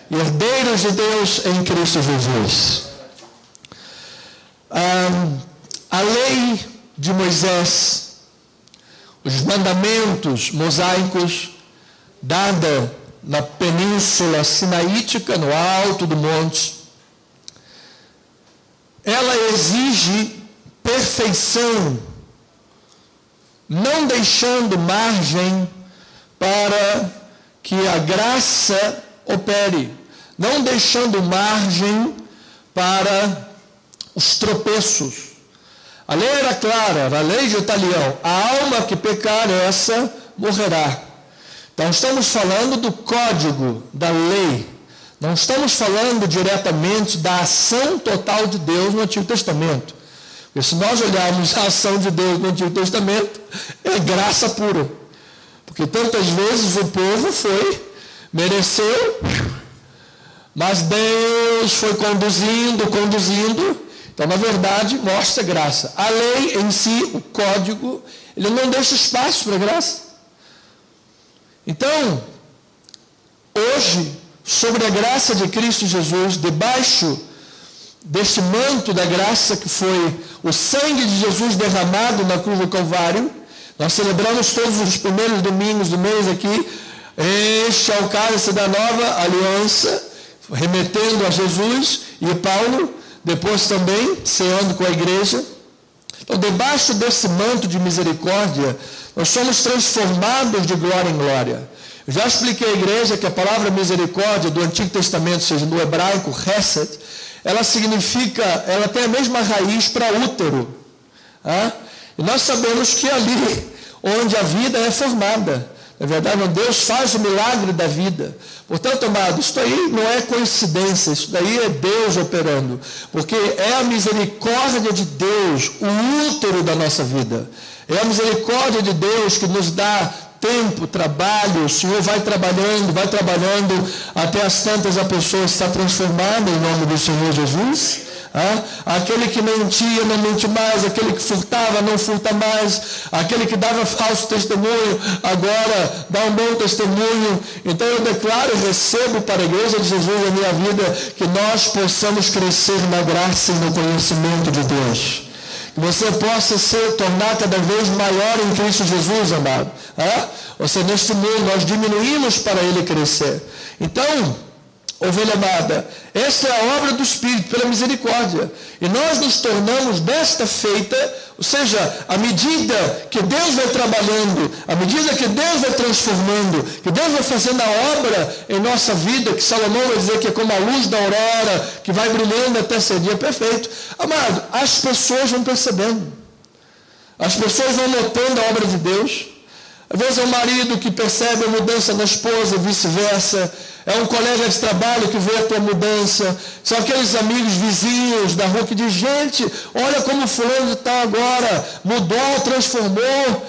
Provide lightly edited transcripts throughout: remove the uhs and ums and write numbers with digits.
e herdeiros de Deus em Cristo Jesus. A lei de Moisés, os mandamentos mosaicos, dada na península sinaítica, no alto do monte, ela exige perfeição, não deixando margem para que a graça opere, não deixando margem para os tropeços. A lei era clara, era a lei de Italião: a alma que pecar, essa morrerá. Então estamos falando do código da lei, não estamos falando diretamente da ação total de Deus no Antigo Testamento. Porque se nós olharmos a ação de Deus no Antigo Testamento, é graça pura. Porque tantas vezes o povo mereceu, mas Deus foi conduzindo. Então, na verdade, mostra graça. A lei em si, o código, ele não deixa espaço para graça. Então, hoje, sobre a graça de Cristo Jesus, debaixo deste manto da graça que foi o sangue de Jesus derramado na cruz do Calvário, nós celebramos todos os primeiros domingos do mês aqui, este é o cálice da nova aliança, remetendo a Jesus e Paulo, depois também ceando com a igreja. Então, debaixo desse manto de misericórdia, nós somos transformados de glória em glória. Eu já expliquei à igreja que a palavra misericórdia do Antigo Testamento, seja no hebraico, hesed, ela significa, ela tem a mesma raiz para útero. E nós sabemos que ali onde a vida é formada, na verdade, Deus faz o milagre da vida. Portanto, amado, isso aí não é coincidência, isso daí é Deus operando, porque é a misericórdia de Deus, o útero da nossa vida. É a misericórdia de Deus que nos dá tempo, trabalho. O Senhor vai trabalhando até as tantas a pessoa está transformada em nome do Senhor Jesus. Aquele que mentia não mente mais, aquele que furtava não furta mais, aquele que dava falso testemunho agora dá um bom testemunho. Então eu declaro e recebo para a igreja de Jesus na minha vida que nós possamos crescer na graça e no conhecimento de Deus. Que você possa tornar cada vez maior em Cristo Jesus, amado. Ou seja, neste mundo nós diminuímos para ele crescer. Então, ovelha amada, esta é a obra do Espírito, pela misericórdia. E nós nos tornamos desta feita, ou seja, à medida que Deus vai trabalhando, à medida que Deus vai transformando, que Deus vai fazendo a obra em nossa vida, que Salomão vai dizer que é como a luz da aurora, que vai brilhando até ser dia perfeito. Amado, as pessoas vão percebendo. As pessoas vão notando a obra de Deus. Às vezes é o marido que percebe a mudança na esposa e vice-versa. É um colega de trabalho que vê a tua mudança. São aqueles amigos vizinhos da rua que dizem: gente, olha como fulano de tal agora mudou, transformou.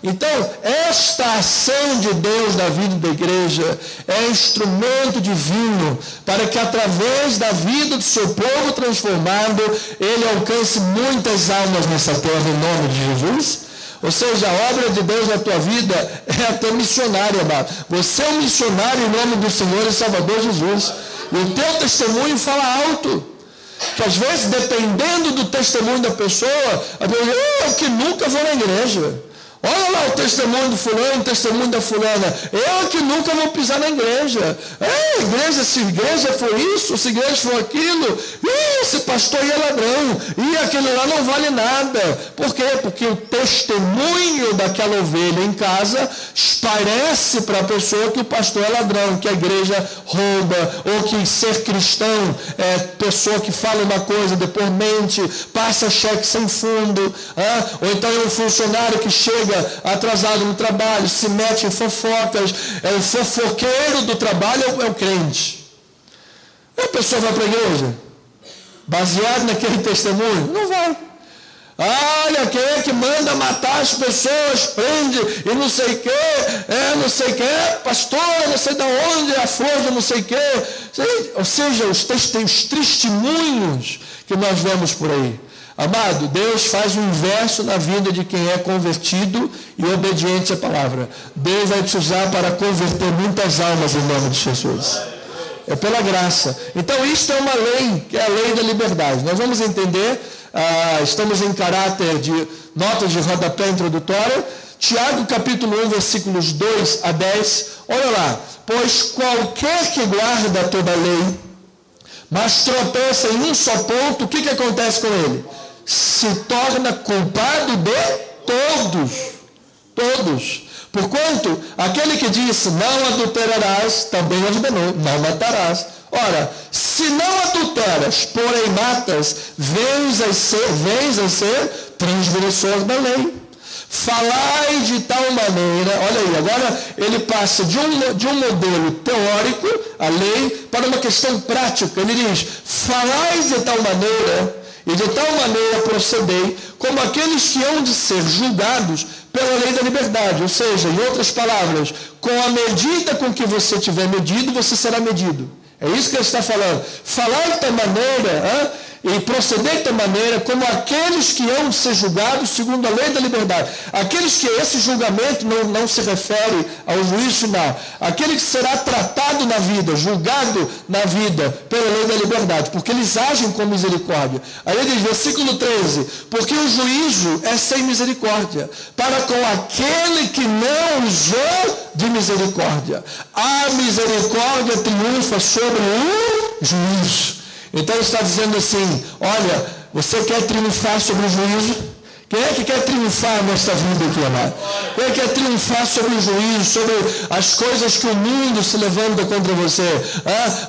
Então, esta ação de Deus na vida da igreja é instrumento divino para que através da vida do seu povo transformado, ele alcance muitas almas nessa terra em nome de Jesus. Ou seja, a obra de Deus na tua vida é até missionária, amado. Você é um missionário em nome do Senhor e Salvador Jesus. E o teu testemunho fala alto. Que às vezes, dependendo do testemunho da pessoa, a pessoa diz: eu que nunca vou na igreja. Olha lá o testemunho do fulano, o testemunho da fulana. Eu que nunca vou pisar na igreja. Igreja, se igreja for isso, se igreja for aquilo, esse pastor aí é ladrão. E aquele lá não vale nada. Por quê? Porque o testemunho daquela ovelha em casa parece para a pessoa que o pastor é ladrão, que a igreja rouba, ou que ser cristão é pessoa que fala uma coisa, depois mente, passa cheque sem fundo. Ou então é um funcionário que chega atrasado no trabalho, se mete em fofocas, é o fofoqueiro do trabalho, é o crente. A pessoa vai para a igreja baseado naquele testemunho? Não vai. Olha, quem é que manda matar as pessoas, prende e não sei o que, pastor, não sei de onde, a flor de não sei o que. Ou seja, os testemunhos que nós vemos por aí. Amado, Deus faz o inverso na vida de quem é convertido e obediente à palavra. Deus vai te usar para converter muitas almas em nome de Jesus. É pela graça. Então, isto é uma lei, que é a lei da liberdade. Nós vamos entender, estamos em caráter de notas de rodapé introdutória, Tiago capítulo 1, versículos 2 a 10. Olha lá. Pois qualquer que guarda toda a lei, mas tropeça em um só ponto, o que acontece com ele? Se torna culpado de todos. Todos. Porquanto, aquele que disse, não adulterarás, também ordenou, não matarás. Ora, se não adulteras, porém matas, vens a ser transgressor da lei. Falai de tal maneira, olha aí, agora ele passa de um modelo teórico, a lei, para uma questão prática. Ele diz, falai de tal maneira, e de tal maneira procedei, como aqueles que hão de ser julgados pela lei da liberdade. Ou seja, em outras palavras, com a medida com que você tiver medido, você será medido. É isso que ele está falando. Falar de tal maneira, e proceder de tal maneira, como aqueles que hão de ser julgados segundo a lei da liberdade. Aqueles que esse julgamento não se refere ao juízo final. Aquele que será tratado na vida, julgado na vida, pela lei da liberdade, porque eles agem com misericórdia. Aí ele diz, versículo 13, porque o juízo é sem misericórdia, para com aquele que não usou de misericórdia. A misericórdia triunfa sobre o juízo. Então ele está dizendo assim, olha, você quer triunfar sobre o juízo? Quem é que quer triunfar nesta vida aqui, amado? Quem é que quer triunfar sobre o juízo, sobre as coisas que o mundo se levanta contra você?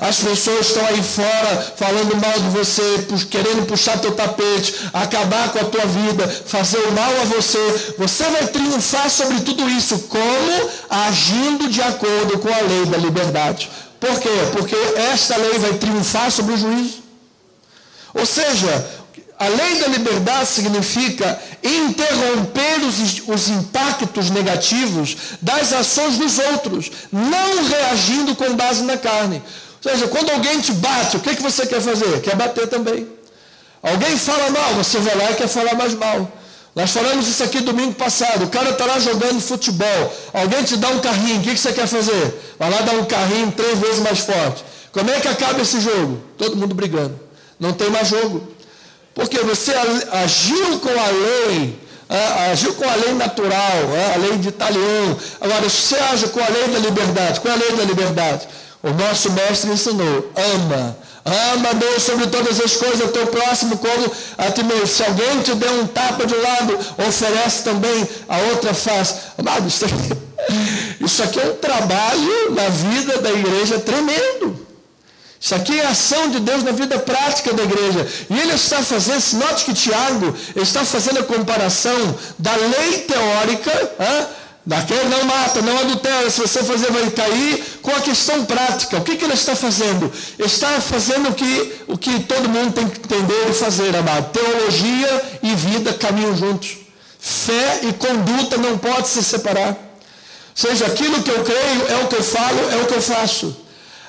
As pessoas estão aí fora falando mal de você, querendo puxar teu tapete, acabar com a tua vida, fazer o mal a você. Você vai triunfar sobre tudo isso, como? Agindo de acordo com a lei da liberdade. Por quê? Porque esta lei vai triunfar sobre o juízo. Ou seja, a lei da liberdade significa interromper os impactos negativos das ações dos outros, não reagindo com base na carne. Ou seja, quando alguém te bate, o que você quer fazer? Quer bater também. Alguém fala mal, você vai lá e quer falar mais mal. Nós falamos isso aqui domingo passado. O cara está lá jogando futebol. Alguém te dá um carrinho. O que você quer fazer? Vai lá dar um carrinho 3 vezes mais forte. Como é que acaba esse jogo? Todo mundo brigando. Não tem mais jogo. Porque você agiu com a lei, agiu com a lei natural, a lei de Italião. Agora, se você age com a lei da liberdade, qual é a lei da liberdade? O nosso mestre ensinou, ama Deus sobre todas as coisas, o teu próximo como a ti mesmo. Se alguém te der um tapa de um lado, oferece também a outra face. Amado, isso aqui é um trabalho na vida da igreja tremendo. Isso aqui é a ação de Deus na vida prática da igreja. E ele está fazendo, se note que Tiago está fazendo a comparação da lei teórica, daquele não mata, não adultera, se você fazer vai cair, com a questão prática. O que ele está fazendo? Está fazendo o que todo mundo tem que entender e fazer, amado. Teologia e vida caminham juntos. Fé e conduta não podem se separar. Ou seja, aquilo que eu creio é o que eu falo, é o que eu faço.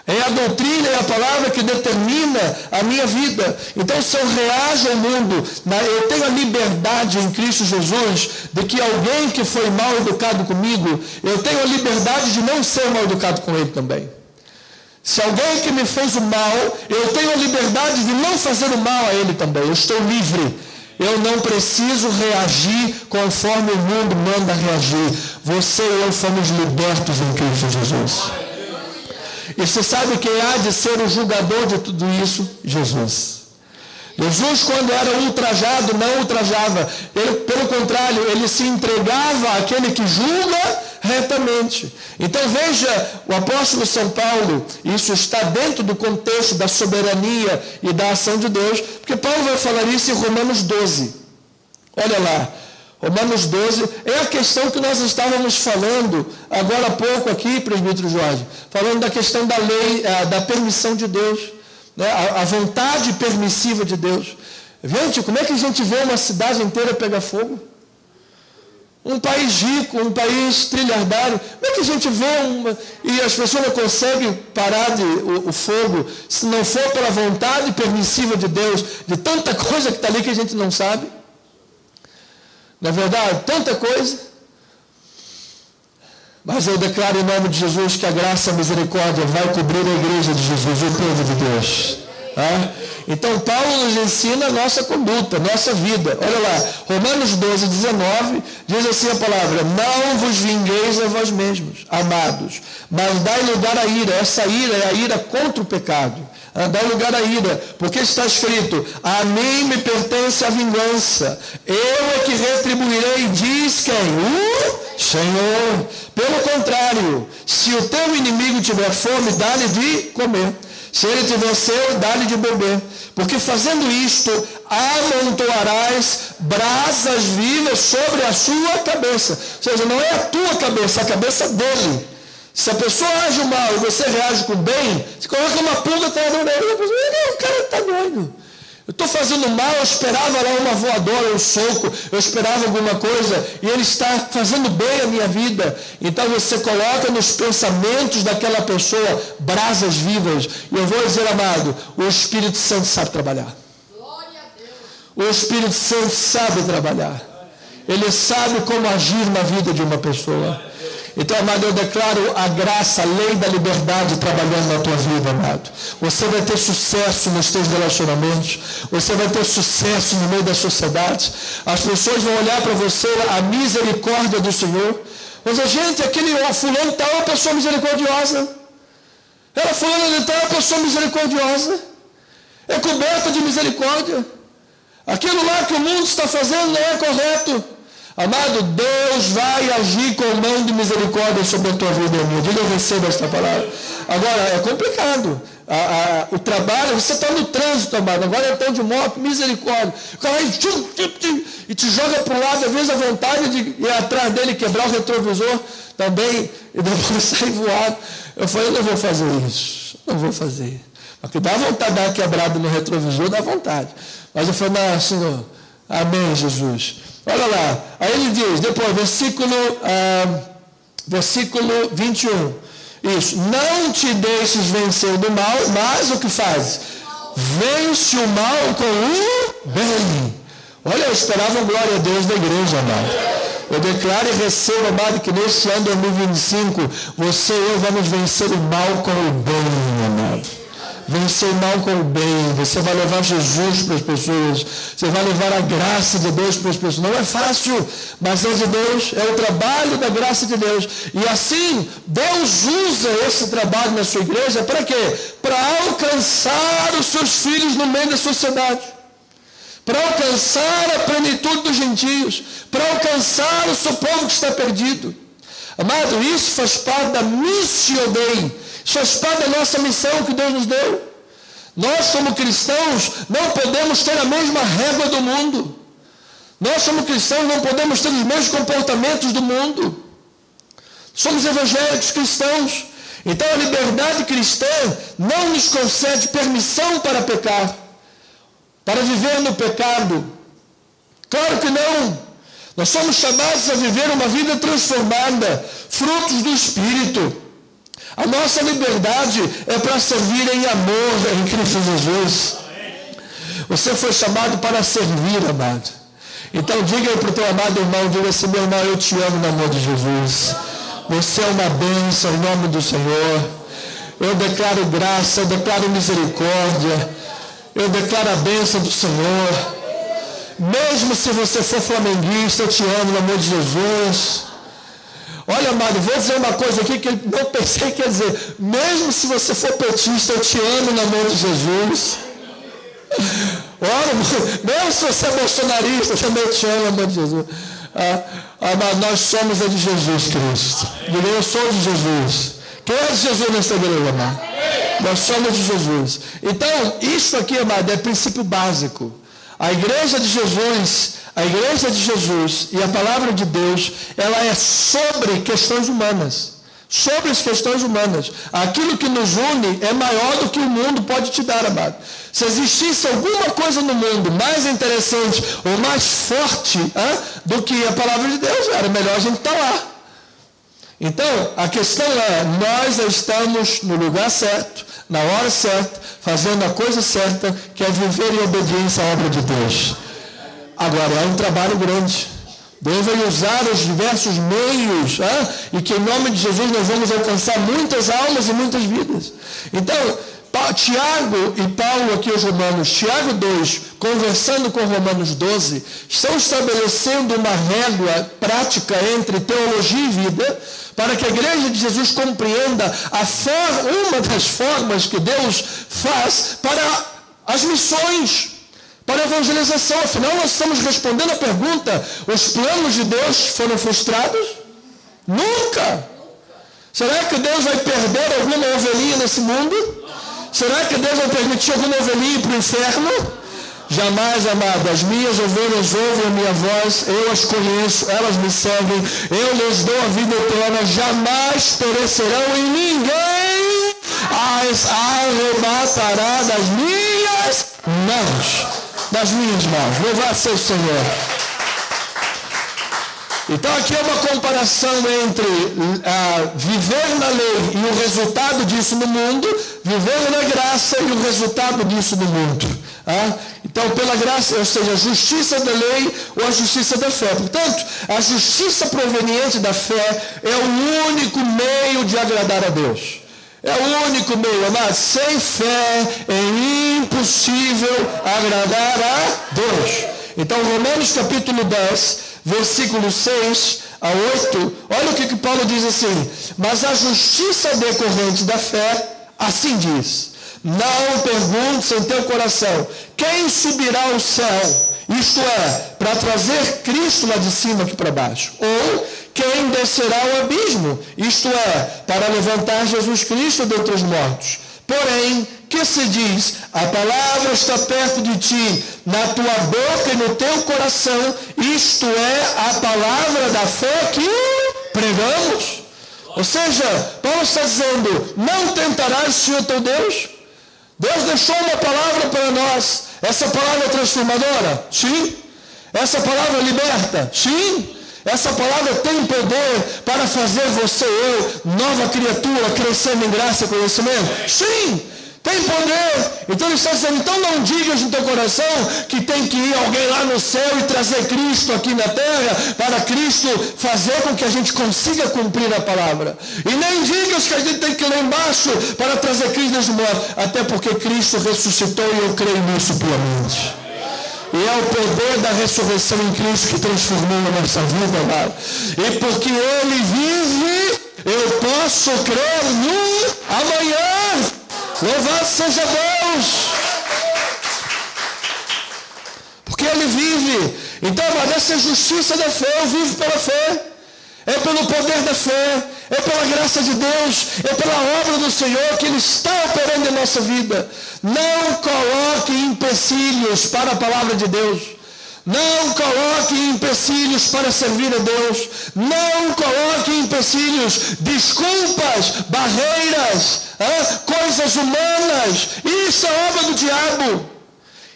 É a doutrina e a palavra que determina a minha vida. Então, se eu reajo ao mundo, eu tenho a liberdade em Cristo Jesus de que alguém que foi mal educado comigo, eu tenho a liberdade de não ser mal educado com ele também. Se alguém que me fez o mal, eu tenho a liberdade de não fazer o mal a ele também. Eu estou livre. Eu não preciso reagir conforme o mundo manda reagir. Você e eu fomos libertos em Cristo Jesus. E você sabe quem há de ser o julgador de tudo isso? Jesus. Jesus, quando era ultrajado, não ultrajava. Ele, pelo contrário, ele se entregava àquele que julga retamente. Então veja, o apóstolo São Paulo, isso está dentro do contexto da soberania e da ação de Deus, porque Paulo vai falar isso em Romanos 12. Olha lá. Romanos 12, é a questão que nós estávamos falando agora há pouco aqui, presbítero Jorge, falando da questão da lei, da permissão de Deus, né? A vontade permissiva de Deus. Gente, como é que a gente vê uma cidade inteira pegar fogo? Um país rico, um país trilhardário, como é que a gente vê e as pessoas não conseguem parar o fogo, se não for pela vontade permissiva de Deus, de tanta coisa que está ali que a gente não sabe? Na verdade, tanta coisa. Mas eu declaro em nome de Jesus que a graça e a misericórdia vai cobrir a igreja de Jesus, o povo de Deus. Então Paulo nos ensina a nossa conduta, nossa vida. Olha lá, Romanos 12, 19, diz assim a palavra: não vos vingueis a vós mesmos, amados, mas dai lugar à ira. Essa ira é a ira contra o pecado. Dai lugar à ira, porque está escrito: a mim me pertence a vingança, eu é que retribuirei, diz quem? O Senhor. Pelo contrário, se o teu inimigo tiver fome, dá-lhe de comer. Se ele tiver sede, dá-lhe de beber. Porque fazendo isto, amontoarás brasas vivas sobre a sua cabeça. Ou seja, não é a tua cabeça, é a cabeça dele. Se a pessoa age mal e você reage com bem, você coloca uma pulga atrás da orelha. O cara está doido. Eu estou fazendo mal, eu esperava lá uma voadora, um soco, eu esperava alguma coisa, e ele está fazendo bem a minha vida. Então você coloca nos pensamentos daquela pessoa brasas vivas. E eu vou dizer, amado, o Espírito Santo sabe trabalhar. Glória a Deus. O Espírito Santo sabe trabalhar. Ele sabe como agir na vida de uma pessoa. Então, amado, eu declaro a graça, a lei da liberdade trabalhando na tua vida, amado. Você vai ter sucesso nos teus relacionamentos. Você vai ter sucesso no meio da sociedade. As pessoas vão olhar para você, a misericórdia do Senhor. Mas, gente, aquele fulano está uma pessoa misericordiosa. Ela fulano está uma pessoa misericordiosa. É coberta de misericórdia. Aquilo lá que o mundo está fazendo não é correto. Amado, Deus vai agir com mão de misericórdia sobre a tua vida e a minha. Diga, eu recebo esta palavra. Agora, é complicado. O trabalho, você está no trânsito, amado. Agora então de moto, misericórdia. O cara vai e te joga para o lado, às vezes a vontade de ir atrás dele, quebrar o retrovisor também, e depois sair voado. Eu falei, eu não vou fazer isso. Não vou fazer. Porque dá vontade de dar uma quebrada no retrovisor, dá vontade. Mas eu falei, não, Senhor, amém, Jesus. Olha lá, aí ele diz, depois, versículo 21. Isso, não te deixes vencer do mal, mas o que faz? Vence o mal com o bem. Olha, eu esperava glória a Deus da igreja, amado. Eu declaro e recebo, amado, que neste ano 2025, você e eu vamos vencer o mal com o bem, amado. Vencer o mal com o bem. Você vai levar Jesus para as pessoas. Você vai levar a graça de Deus para as pessoas. Não é fácil, mas é de Deus. É o trabalho da graça de Deus. E assim, Deus usa esse trabalho na sua igreja para quê? Para alcançar os seus filhos no meio da sociedade. Para alcançar a plenitude dos gentios. Para alcançar o seu povo que está perdido. Amado, isso faz parte da Missio Dei. Isso faz parte da nossa missão que Deus nos deu. Nós, como cristãos, não podemos ter a mesma régua do mundo. Nós, como cristãos, não podemos ter os mesmos comportamentos do mundo. Somos evangélicos cristãos. Então, a liberdade cristã não nos concede permissão para pecar, para viver no pecado. Claro que não. Nós somos chamados a viver uma vida transformada, frutos do Espírito. A nossa liberdade é para servir em amor em Cristo Jesus. Você foi chamado para servir, amado. Então diga aí para o teu amado irmão, diga assim, meu irmão, eu te amo no amor de Jesus. Você é uma bênção em nome do Senhor. Eu declaro graça, eu declaro misericórdia. Eu declaro a bênção do Senhor. Mesmo se você for flamenguista, eu te amo no amor de Jesus. Olha, amado, vou dizer uma coisa aqui que eu não pensei que ia dizer. Mesmo se você for petista, eu te amo no amor de Jesus. Olha, mesmo se você é bolsonarista, eu também te amo no amor de Jesus. Amado, nós somos a de Jesus Cristo. Diga, eu sou de Jesus. Quem é de Jesus nessa igreja, amado? Nós somos de Jesus. Então, isso aqui, amado, é princípio básico. A igreja de Jesus e a palavra de Deus, ela é sobre questões humanas. Sobre as questões humanas. Aquilo que nos une é maior do que o mundo pode te dar, amado. Se existisse alguma coisa no mundo mais interessante ou mais forte do que a palavra de Deus, era melhor a gente estar lá. Então, a questão é, nós estamos no lugar certo, na hora certa, fazendo a coisa certa, que é viver em obediência à obra de Deus. Agora, é um trabalho grande. Deus vai usar os diversos meios, e que em nome de Jesus nós vamos alcançar muitas almas e muitas vidas. Então, Tiago e Paulo aqui aos Romanos, Tiago 2, conversando com Romanos 12, estão estabelecendo uma régua prática entre teologia e vida, para que a igreja de Jesus compreenda uma das formas que Deus faz para as missões, para a evangelização. Afinal, nós estamos respondendo a pergunta: os planos de Deus foram frustrados? Nunca! Será que Deus vai perder alguma ovelhinha nesse mundo? Será que Deus vai permitir alguma ovelhinha para o inferno? Jamais, amado. As minhas ovelhas ouvem a minha voz, eu as conheço, elas me seguem, eu lhes dou a vida eterna, jamais perecerão e ninguém as arrebatará das minhas mãos. Das minhas mãos. Louvado seja o Senhor. Então aqui é uma comparação entre viver na lei e o resultado disso no mundo, viver na graça e o resultado disso no mundo. Então, pela graça, ou seja, a justiça da lei ou a justiça da fé. Portanto, a justiça proveniente da fé é o único meio de agradar a Deus. É o único meio, amado. Sem fé é impossível agradar a Deus. Então, Romanos capítulo 10, versículo 6 a 8, olha o que Paulo diz assim: mas a justiça decorrente da fé, assim diz: não perguntes em teu coração, quem subirá ao céu? Isto é, para trazer Cristo lá de cima aqui para baixo. Ou quem descerá ao abismo? Isto é, para levantar Jesus Cristo dentre os mortos. Porém, que se diz? A palavra está perto de ti, na tua boca e no teu coração. Isto é a palavra da fé que pregamos. Ou seja, Paulo está dizendo: não tentarás o Senhor teu Deus. Deus deixou uma palavra para nós. Essa palavra é transformadora? Sim. Essa palavra liberta? Sim. Essa palavra tem poder para fazer você e eu, nova criatura, crescendo em graça e conhecimento? Sim. Tem poder. Então ele está dizendo: então não digas no teu coração que tem que ir alguém lá no céu e trazer Cristo aqui na terra, para Cristo fazer com que a gente consiga cumprir a palavra. E nem digas que a gente tem que ir lá embaixo para trazer Cristo dos mortos, até porque Cristo ressuscitou e eu creio nisso piamente. E é o poder da ressurreição em Cristo que transformou a nossa vida, amado. E porque Ele vive, eu posso crer no amanhã. Louvado seja Deus. Porque Ele vive. Então, amado, essa é a justiça da fé. Eu vivo pela fé. É pelo poder da fé. É pela graça de Deus. É pela obra do Senhor que Ele está operando em nossa vida. Não coloque empecilhos para a palavra de Deus. Não coloque empecilhos para servir a Deus. Não coloque empecilhos, desculpas, barreiras, coisas humanas. Isso é obra do diabo.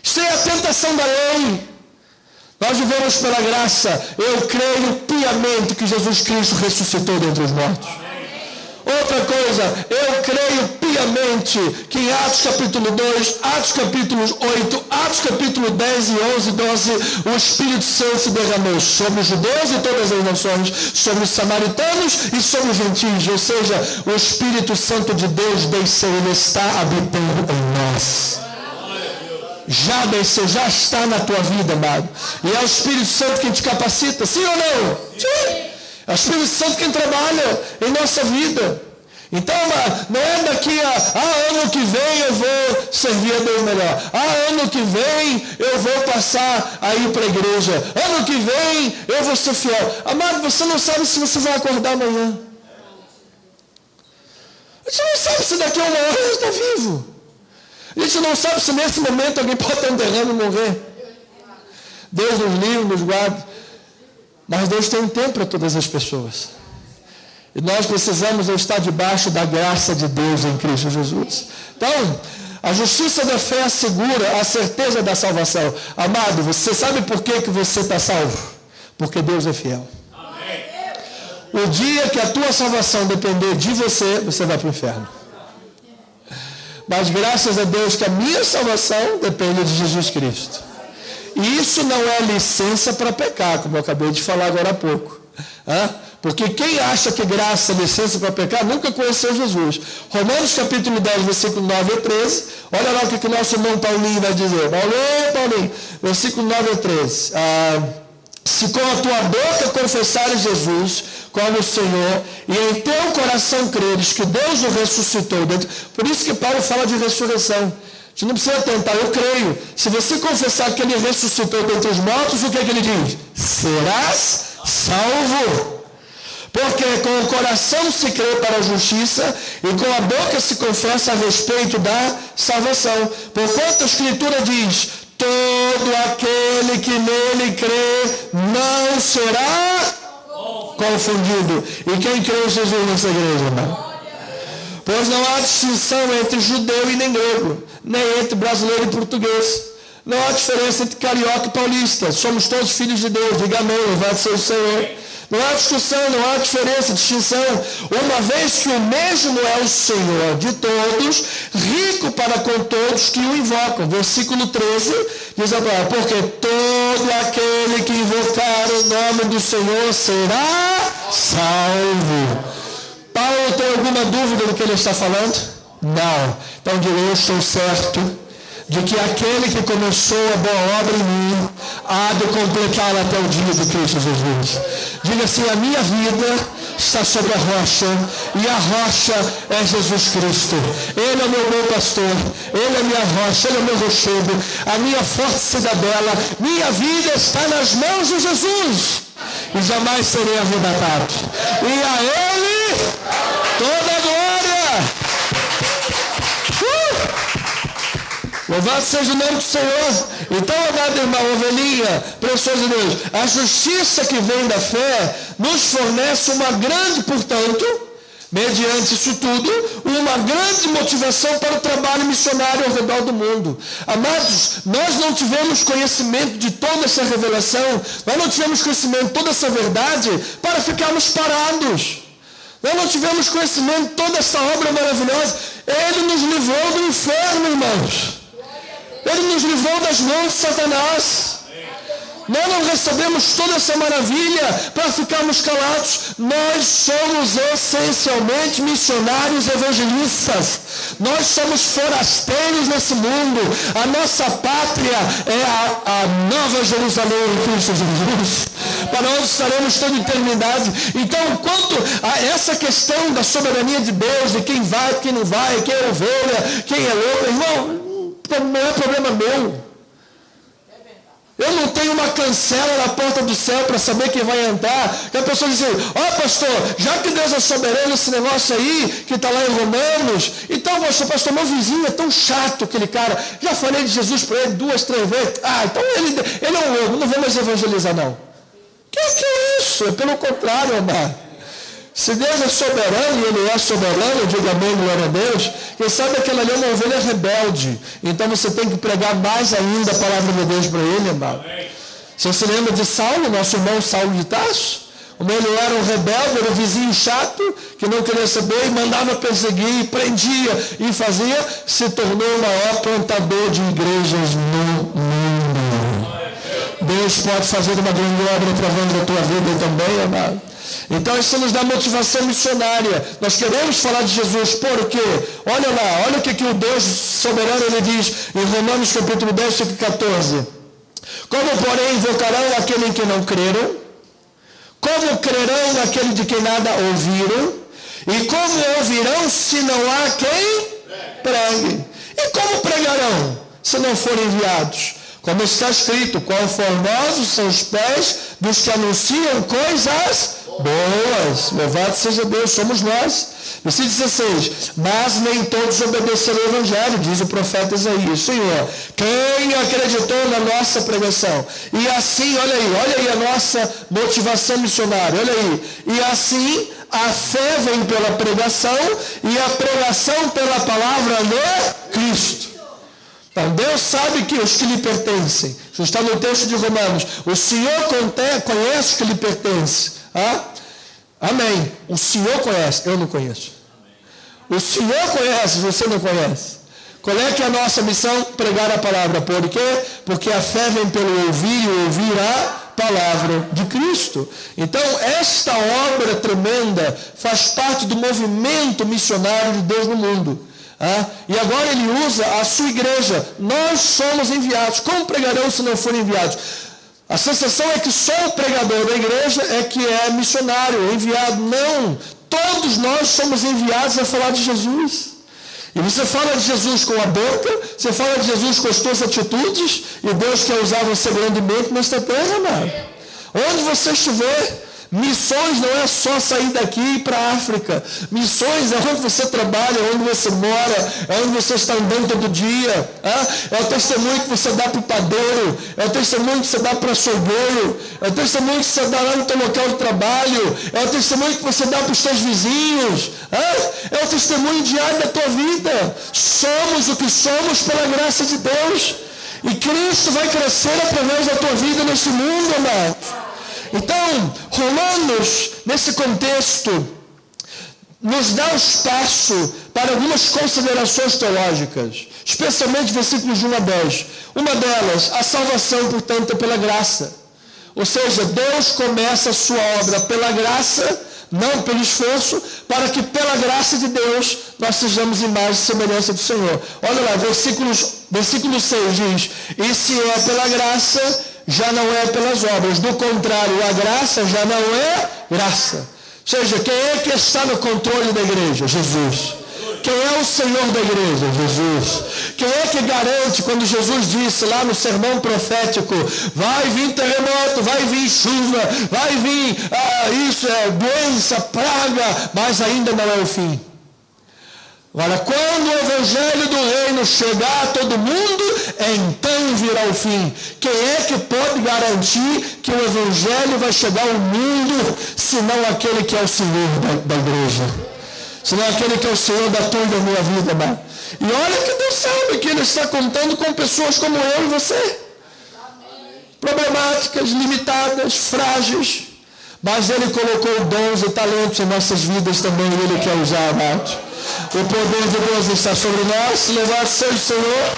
Isso é a tentação da lei. Nós vivemos pela graça. Eu creio piamente que Jesus Cristo ressuscitou dentre os mortos. Outra coisa, eu creio piamente que em Atos capítulo 2, Atos capítulo 8, Atos capítulo 10 e 11, 12, o Espírito Santo se derramou sobre os judeus e todas as nações, sobre os samaritanos e sobre os gentios. Ou seja, o Espírito Santo de Deus desceu, Ele está habitando em nós. Já desceu, já está na tua vida, amado. E é o Espírito Santo quem te capacita, sim ou não? Sim. É o Espírito Santo quem trabalha em nossa vida. Então, não é daqui a ano que vem eu vou servir a Deus melhor. Ano que vem eu vou passar a ir para a igreja. Ano que vem eu vou ser fiel. Amado, você não sabe se você vai acordar amanhã. A gente não sabe se daqui a uma hora você está vivo. A gente não sabe se nesse momento alguém pode ter um derrame e morrer. Deus nos livre, nos guarde. Mas Deus tem um tempo para todas as pessoas. E nós precisamos estar debaixo da graça de Deus em Cristo Jesus. Então, a justiça da fé assegura a certeza da salvação. Amado, você sabe por que você está salvo? Porque Deus é fiel. Amém. O dia que a tua salvação depender de você, você vai para o inferno. Mas graças a Deus que a minha salvação depende de Jesus Cristo. E isso não é licença para pecar, como eu acabei de falar agora há pouco. Porque quem acha que graça é licença para pecar, nunca conheceu Jesus. Romanos capítulo 10, versículo 9 a 13. Olha lá o que o nosso irmão Paulinho vai dizer. Paulinho, versículo 9 a 13. Se com a tua boca confessares Jesus como Senhor, e em teu coração creres que Deus o ressuscitou. Por isso que Paulo fala de ressurreição. A gente não precisa tentar, eu creio. Se você confessar que ele ressuscitou dentre os mortos, o que é que ele diz? Serás salvo. Porque com o coração se crê para a justiça e com a boca se confessa a respeito da salvação. Porquanto a Escritura diz: todo aquele que nele crê não será confundido. E quem crê em Jesus nessa igreja, irmão? Pois não há distinção entre judeu e nem grego, nem entre brasileiro e português. Não há diferença entre carioca e paulista. Somos todos filhos de Deus. Diga amém, louvado seja o Senhor. Não há discussão, não há diferença, distinção. Uma vez que o mesmo é o Senhor de todos, rico para com todos que o invocam. Versículo 13 diz a palavra: porque todo aquele que invocar o nome do Senhor será salvo. Paulo tem alguma dúvida do que ele está falando? Não. Então diga: eu estou certo de que aquele que começou a boa obra em mim há de completá-la até o dia de Cristo Jesus. Diga assim: a minha vida está sobre a rocha, e a rocha é Jesus Cristo. Ele é o meu pastor, Ele é a minha rocha, Ele é o meu rochedo, a minha forte cidadela. Minha vida está nas mãos de Jesus, e jamais serei arrebatado. E a Ele toda a glória. Louvado seja o nome do Senhor. Então, amado irmão, ovelhinha, precioso de Deus, a justiça que vem da fé nos fornece uma grande, portanto, mediante isso tudo, uma grande motivação para o trabalho missionário ao redor do mundo. Amados, nós não tivemos conhecimento de toda essa revelação, nós não tivemos conhecimento de toda essa verdade para ficarmos parados. Nós não tivemos conhecimento de toda essa obra maravilhosa. Ele nos livrou do inferno, irmãos. Ele nos livrou das mãos de Satanás. Nós não recebemos toda essa maravilha para ficarmos calados. Nós somos essencialmente missionários evangelistas. Nós somos forasteiros nesse mundo. A nossa pátria é a Nova Jerusalém em Cristo Jesus, para onde estaremos toda eternidade. Então, quanto a essa questão da soberania de Deus, de quem vai, quem não vai, quem é ovelha, quem é louco, irmão, não é problema meu. Eu não tenho uma cancela na porta do céu para saber quem vai entrar. Que a pessoa diz assim: pastor, já que Deus é soberano, esse negócio aí, que está lá em Romanos, então, pastor, meu vizinho é tão chato, aquele cara, já falei de Jesus para ele 2, 3 vezes, então ele é um louco, não vou mais evangelizar não. Que é isso? É pelo contrário, amado. Se Deus é soberano e Ele é soberano, diga amém, glória a Deus, quem sabe aquela ali é uma ovelha rebelde. Então você tem que pregar mais ainda a palavra de Deus para ele, amado. Você se lembra de Saulo, nosso irmão Saulo de Tarso? Como ele era um rebelde, era um vizinho chato, que não queria saber, e mandava perseguir, prendia e fazia, se tornou o maior plantador de igrejas no mundo. Deus pode fazer uma grande obra através da tua vida também, amado. Então isso nos dá motivação missionária. Nós queremos falar de Jesus, por quê? Olha lá, olha o que o Deus soberano ele diz em Romanos capítulo 10, versículo 14. Como, porém, invocarão aquele em que não creram? Como crerão naquele de quem nada ouviram? E como ouvirão se não há quem pregue? E como pregarão se não forem enviados? Como está escrito: quão formosos são os pés dos que anunciam coisas boas. Louvado seja Deus, somos nós. Versículo 16: mas nem todos obedeceram ao Evangelho, diz o profeta Isaías. Senhor, quem acreditou na nossa pregação? E assim, olha aí a nossa motivação missionária, olha aí. E assim, a fé vem pela pregação, e a pregação pela palavra de Cristo. Então, Deus sabe que os que lhe pertencem, isso está no texto de Romanos, o Senhor conhece os que lhe pertencem. Amém. O Senhor conhece, eu não conheço. O Senhor conhece, você não conhece. Qual é que é a nossa missão? Pregar a palavra. Por quê? Porque a fé vem pelo ouvir e ouvir a palavra de Cristo. Então, esta obra tremenda faz parte do movimento missionário de Deus no mundo. E agora ele usa a sua igreja. Nós somos enviados. Como pregarão se não forem enviados? A sensação é que só o pregador da igreja é que é missionário, enviado. Não. Todos nós somos enviados a falar de Jesus. E você fala de Jesus com a boca, você fala de Jesus com as suas atitudes, e Deus quer usar você grandemente nesta terra, amado. Onde você estiver, missões não é só sair daqui e ir para a África. Missões é onde você trabalha, é onde você mora, é onde você está andando todo dia. É o testemunho que você dá para o padeiro, é o testemunho que você dá para o açougueiro, é o testemunho que você dá lá no teu local de trabalho, é o testemunho que você dá para os teus vizinhos, é o testemunho diário da tua vida. Somos o que somos pela graça de Deus. E Cristo vai crescer através da tua vida nesse mundo, amado. Então, Romanos, nesse contexto, nos dá o espaço para algumas considerações teológicas, especialmente versículos de 1 a 10. Uma delas, a salvação, portanto, é pela graça. Ou seja, Deus começa a sua obra pela graça, não pelo esforço, para que pela graça de Deus nós sejamos imagem e semelhança do Senhor. Olha lá, versículo 6 diz, e se é pela graça, já não é pelas obras. Do contrário, a graça já não é graça. Ou seja, quem é que está no controle da igreja? Jesus. Quem é o Senhor da igreja? Jesus. Quem é que garante, quando Jesus disse lá no sermão profético, vai vir terremoto, vai vir chuva, vai vir doença, praga, mas ainda não é o fim. Agora, quando o evangelho do reino chegar a todo mundo, então virá o fim. Quem é que pode garantir que o evangelho vai chegar ao mundo, senão aquele que é o Senhor da igreja? Senão aquele que é o Senhor da tua e da minha vida, mano. E olha que Deus sabe que Ele está contando com pessoas como eu e você. Problemáticas, limitadas, frágeis. Mas Ele colocou dons e talentos em nossas vidas também, e Ele quer usar, amados. O poder de Deus está sobre nós, louvado seja o Senhor.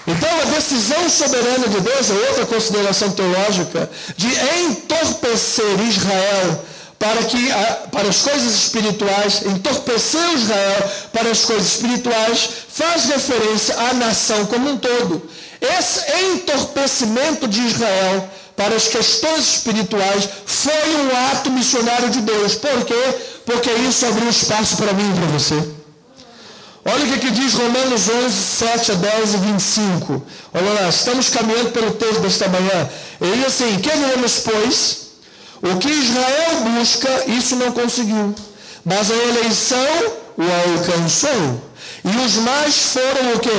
Então, a decisão soberana de Deus é outra consideração teológica, de entorpecer Israel para as coisas espirituais, entorpecer Israel para as coisas espirituais, faz referência à nação como um todo. Esse entorpecimento de Israel para as questões espirituais foi um ato missionário de Deus. Por quê? Porque isso abriu espaço para mim e para você. Olha o que diz Romanos 11, 7 a 10 e 25. Olha lá, estamos caminhando pelo texto desta manhã. Ele diz assim, que diremos, pois? O que Israel busca, isso não conseguiu. Mas a eleição o alcançou. E os mais foram o quê?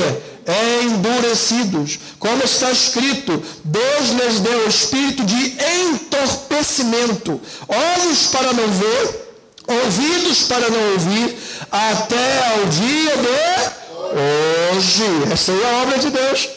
Endurecidos. Como está escrito, Deus lhes deu o espírito de entorpecimento. Olhos para não ver, ouvidos para não ouvir, até ao dia de hoje. Essa é a obra de Deus.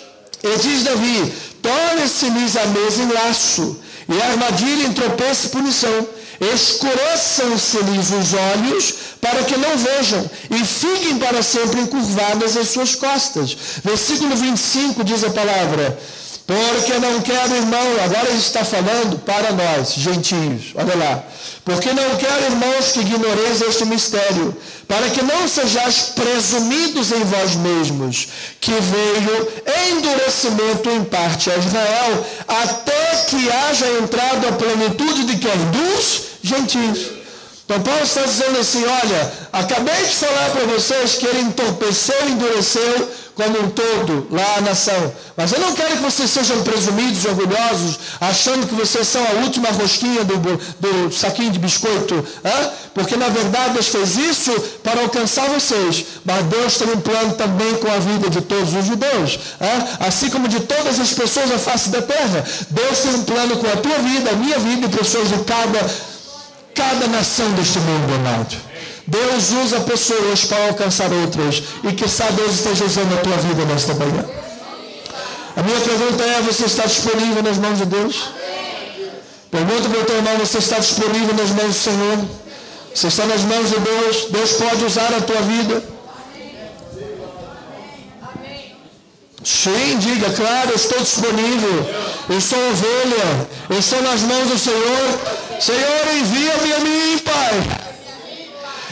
E diz Davi, torne-se-lhes a mesa em laço, e a armadilha em tropeço e punição. Escureçam-se-lhes os olhos, para que não vejam, e fiquem para sempre encurvadas as suas costas. Versículo 25 diz a palavra, porque não quero, irmão, agora ele está falando para nós, gentios, olha lá. Porque não quero, irmãos, que ignoreis este mistério, para que não sejais presumidos em vós mesmos, que veio endurecimento em parte a Israel, até que haja entrado a plenitude de quem? Dos gentios. Então Paulo está dizendo assim, olha, acabei de falar para vocês que ele entorpeceu e endureceu como um todo lá a nação. Mas eu não quero que vocês sejam presumidos e orgulhosos, achando que vocês são a última rosquinha do saquinho de biscoito. Porque na verdade Deus fez isso para alcançar vocês. Mas Deus tem um plano também com a vida de todos os judeus. Assim como de todas as pessoas à face da terra. Deus tem um plano com a tua vida, a minha vida e pessoas de cada nação deste mundo, amado. Deus usa pessoas para alcançar outras. E que sabe Deus esteja usando a tua vida nesta manhã. A minha pergunta é, você está disponível nas mãos de Deus? Pergunta para o teu irmão, você está disponível nas mãos do Senhor? Você está nas mãos de Deus? Deus pode usar a tua vida? Sim, diga, claro, eu estou disponível. Eu sou ovelha. Eu estou nas mãos do Senhor. Senhor, envia-me a mim, Pai.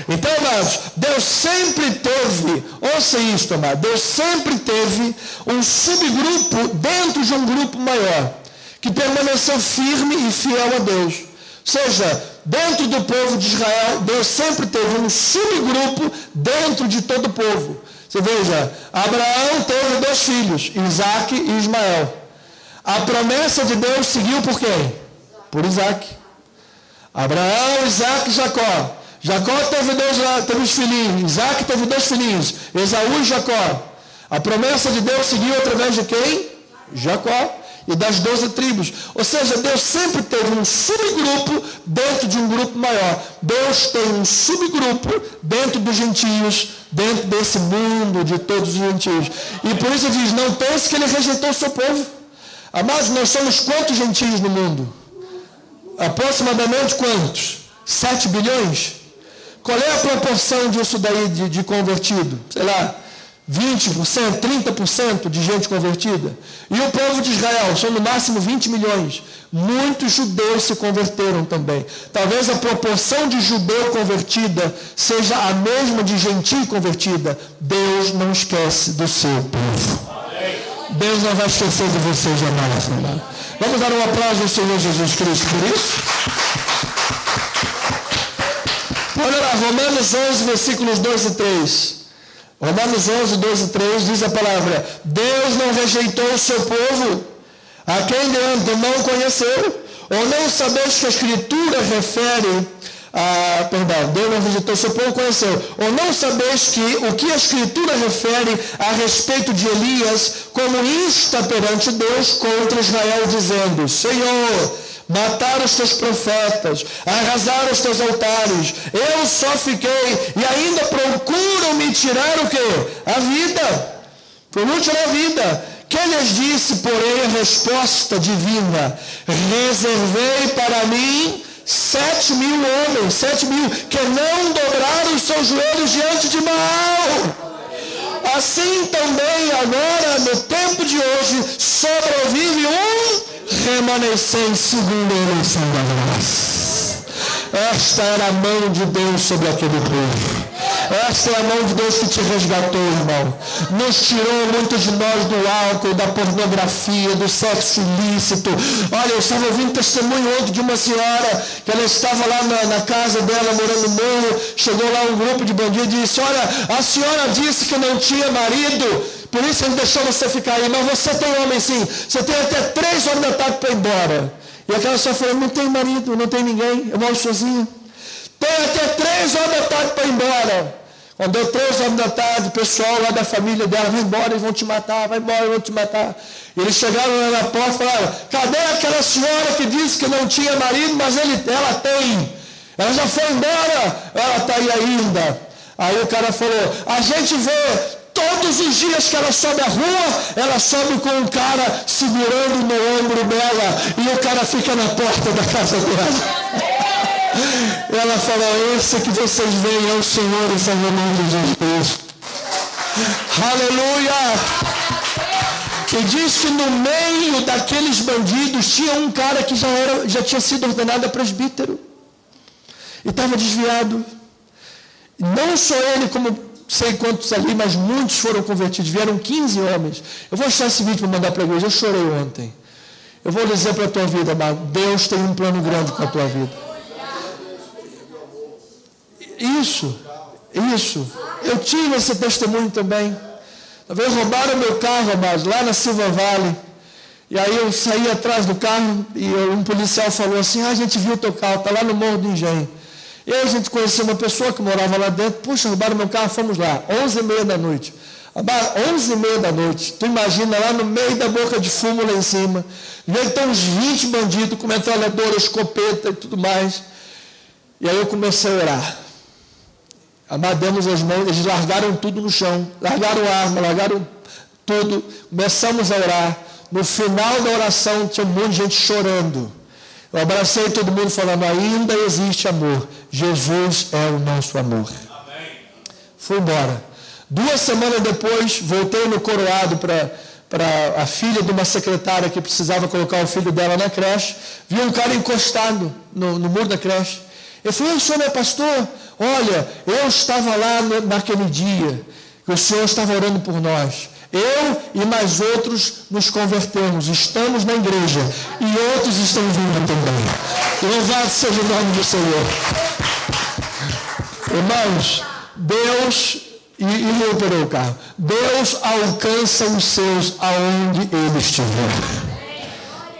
Então, amados, Deus sempre teve, ouça isto, amado, Deus sempre teve um subgrupo dentro de um grupo maior, que permaneceu firme e fiel a Deus. Ou seja, dentro do povo de Israel, Deus sempre teve um subgrupo dentro de todo o povo. Você veja, Abraão teve 2 filhos, Isaac e Ismael. A promessa de Deus seguiu por quem? Por Isaac. Abraão, Isaac e Jacó. Jacó teve os filhinhos, Isaac teve 2 filhinhos, Esaú e Jacó. A promessa de Deus seguiu através de quem? Jacó. E das 12 tribos. Ou seja, Deus sempre teve um subgrupo dentro de um grupo maior. Deus tem um subgrupo dentro dos gentios, dentro desse mundo de todos os gentios. E por isso ele diz, não pense que ele rejeitou o seu povo. Amados, nós somos quantos gentios no mundo? Aproximadamente quantos? 7 bilhões? Qual é a proporção disso daí de convertido? Sei lá, 20%, 30% de gente convertida. E o povo de Israel, são no máximo 20 milhões. Muitos judeus se converteram também. Talvez a proporção de judeu convertida seja a mesma de gentio convertida. Deus não esquece do seu povo. Deus não vai esquecer de você jamais, amado. Vamos dar um aplauso ao Senhor Jesus Cristo por isso? Olha lá, Romanos 11, versículos 2 e 3. Romanos 11, 2 e 3 diz a palavra: Deus não rejeitou o seu povo, a quem de antemão conheceu. Ou não sabeis que a Escritura refere Deus não rejeitou o seu povo, conheceu. Ou não sabeis que o que a Escritura refere a respeito de Elias, como insta perante Deus contra Israel, dizendo: Senhor, mataram os teus profetas, arrasaram os teus altares, eu só fiquei, e ainda procuram me tirar o quê? A vida. Procuram tirar a vida. Quem lhes disse, porém, a resposta divina: reservei para mim 7.000 homens, 7.000, que não dobraram os seus joelhos diante de Baal. Assim também agora, no tempo de hoje, sobrevive um remanescente segundo a eleição da graça. Esta era a mão de Deus sobre aquele povo. Esta é a mão de Deus que te resgatou, irmão. Nos tirou muitos de nós do álcool, da pornografia, do sexo ilícito. Olha, eu estava ouvindo testemunho ontem de uma senhora, que ela estava lá na casa dela, morando no morro. Chegou lá um grupo de bandidos e disse: olha, a senhora disse que não tinha marido, por isso ele deixou você ficar aí. Mas você tem homem sim. Você tem até 3 horas da tarde para ir embora. E aquela senhora falou: não tem marido, não tem ninguém, eu moro sozinha. Tem até 3 horas da tarde para ir embora. Quando deu 3 horas da tarde, o pessoal lá da família dela: vai embora, eles vão te matar, vai embora, eles vão te matar. E eles chegaram lá na porta e falaram: cadê aquela senhora que disse que não tinha marido, mas ela tem? Ela já foi embora, ela está aí ainda. Aí o cara falou: a gente vê todos os dias que ela sobe a rua, ela sobe com um cara segurando no ombro dela, e o cara fica na porta da casa dela. Ela falou: esse que vocês veem é o Senhor e Salvador Jesus Cristo. Aleluia! E diz que no meio daqueles bandidos tinha um cara que já tinha sido ordenado a presbítero. E estava desviado. Não só ele, como sei quantos ali, mas muitos foram convertidos. Vieram 15 homens. Eu vou achar esse vídeo para mandar para a igreja. Eu chorei ontem. Eu vou dizer para a tua vida, amado: Deus tem um plano grande com a tua vida. Isso. Eu tive esse testemunho também. Talvez roubaram meu carro, amados, lá na Silva Vale. E aí eu saí atrás do carro e um policial falou assim: a gente viu o teu carro, está lá no Morro do Engenho. E aí a gente conheceu uma pessoa que morava lá dentro. Puxa, roubaram meu carro, fomos lá, 11h30 da noite. 11h30 da noite, tu imagina, lá no meio da boca de fumo lá em cima. Veio então uns 20 bandidos com metralhadora, escopeta e tudo mais. E aí eu comecei a orar. Amademos as mãos, eles largaram tudo no chão, largaram arma, largaram tudo, começamos a orar. No final da oração tinha um monte de gente chorando. Eu abracei todo mundo falando: ainda existe amor, Jesus é o nosso amor. Amém. Fui embora. 2 semanas depois, voltei no Coroado para a filha de uma secretária que precisava colocar o filho dela na creche, viu um cara encostado no muro da creche. Ele falou: o senhor é pastor? Olha, eu estava lá naquele dia, que o senhor estava orando por nós. Eu e mais outros nos convertemos, estamos na igreja, e outros estão vindo também. Louvado seja o nome do Senhor. Irmãos, Deus, e não operou o carro, Deus alcança os seus aonde ele estiver.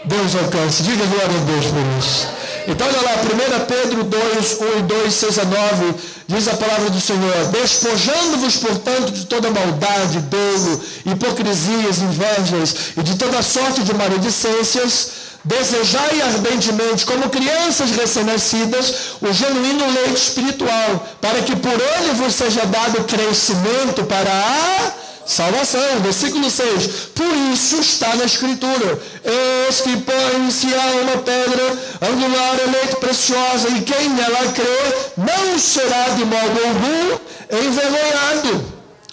Deus alcança, diga glória a Deus por isso. Então olha lá, 1 Pedro 2, 1 e 2, 6 a 9, diz a palavra do Senhor: despojando-vos, portanto, de toda maldade, dolo, hipocrisias, invejas e de toda sorte de maledicências, desejai ardentemente, como crianças recém-nascidas, o genuíno leite espiritual, para que por ele vos seja dado crescimento para a salvação. Versículo 6. Por isso está na Escritura: eis que põe em Sião uma pedra angular, eleita, preciosa, e quem nela crê não será de modo algum envergonhado.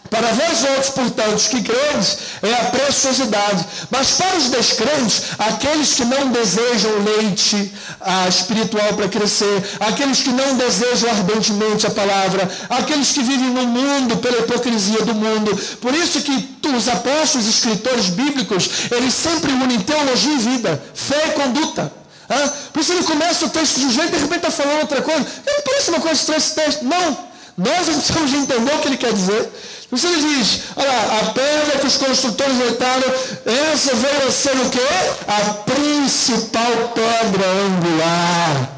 Para vós outros, portanto, os que credes, é a preciosidade. Mas para os descrentes, aqueles que não desejam leite espiritual para crescer, aqueles que não desejam ardentemente a palavra, aqueles que vivem no mundo pela hipocrisia do mundo. Por isso que os apóstolos, escritores bíblicos, eles sempre unem teologia e vida, fé e conduta. Por isso ele começa o texto de um jeito e de repente está falando outra coisa. Não parece uma coisa estranha esse texto. Não. Nós precisamos entender o que ele quer dizer. Você diz: olha, a pedra que os construtores leitaram, essa veio a ser o quê? A principal pedra angular.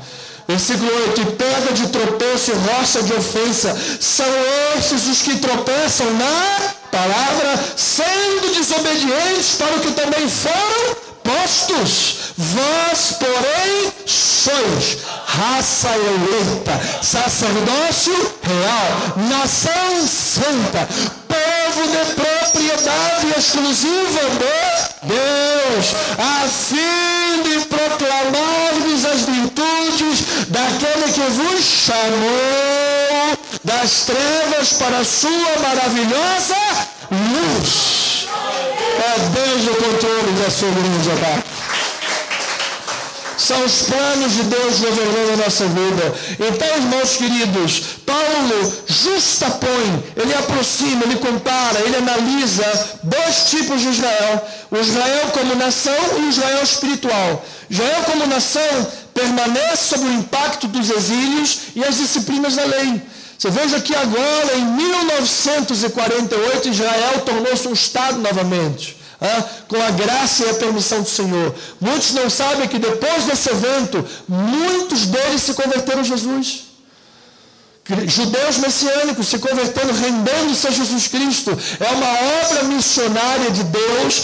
Versículo 8: e pedra de tropeço e rocha de ofensa, são estes os que tropeçam na palavra, sendo desobedientes para o que também foram postos. Vós, porém, sois raça eleita, sacerdócio real, nação santa, povo de propriedade exclusiva de Deus, a fim de proclamar-vos as virtudes daquele que vos chamou das trevas para a sua maravilhosa luz. É Deus o controle da sua grande. São os planos de Deus governando a nossa vida. Então, irmãos queridos, Paulo justapõe, ele aproxima, ele compara, ele analisa dois tipos de Israel: o Israel como nação e o Israel espiritual. Israel como nação permanece sob o impacto dos exílios e as disciplinas da lei. Você veja que agora, em 1948, Israel tornou-se um Estado novamente. Com a graça e a permissão do Senhor. Muitos não sabem que depois desse evento, muitos deles se converteram a Jesus. Judeus messiânicos se convertendo, rendendo-se a Jesus Cristo. É uma obra missionária de Deus,